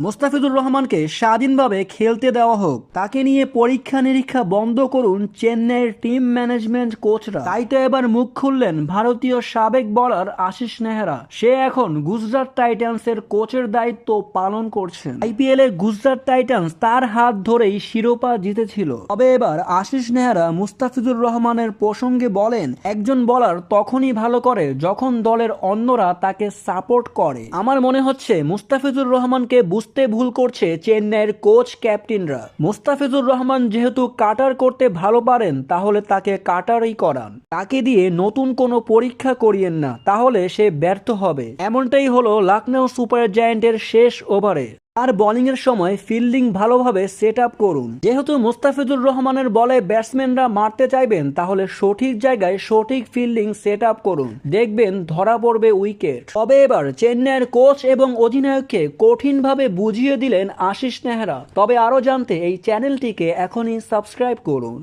মুস্তাফিজুর রহমানকে স্বাধীনভাবে খেলতে দেওয়া হোক, তাকে নিয়ে পরীক্ষা নিরীক্ষা বন্ধ করুন চেন্নাইয়ের টিম ম্যানেজমেন্ট কোচরা। তাই তো এবার মুখ খুললেন ভারতীয় সাবেক বোলার আশিস নেহরা। সে এখন গুজরাট টাইটান্সের কোচের দায়িত্ব পালন করছেন। আইপিএল এ গুজরাট টাইটান্স তার হাত ধরেই শিরোপা জিতেছিল। তবে এবার আশিস নেহরা মুস্তাফিজুর রহমানের প্রসঙ্গে বলেন, একজন বোলার তখনই ভালো করে যখন দলের অন্যরা তাকে সাপোর্ট করে। আমার মনে হচ্ছে মুস্তাফিজুর রহমানকে বুঝতে ভুল করছে চেন্নাইয়ের কোচ ক্যাপ্টেনরা। মুস্তাফিজুর রহমান যেহেতু কাটার করতে ভালো পারেন, তাহলে তাকে কাটারই করান। তাকে দিয়ে নতুন কোনো পরীক্ষা করিয়েন না, তাহলে সে ব্যর্থ হবে। এমনটাই হলো লখনৌ সুপার জায়ান্টের শেষ ওভারে। আর বোলিং এর সময় ফিল্ডিং ভালোভাবে সেট আপ করুন। যেহেতু মুস্তাফিজুর রহমানের বলে ব্যাটসম্যানরা মারতে চাইবেন, তাহলে সঠিক জায়গায় সঠিক ফিল্ডিং সেট আপ করুন, দেখবেন ধরা পড়বে উইকেট। তবে এবার চেন্নাইয়ের কোচ এবং অধিনায়ককে কঠিনভাবে বুঝিয়ে দিলেন আশিস নেহরা। তবে আরো জানতে এই চ্যানেলটিকে এখনই সাবস্ক্রাইব করুন।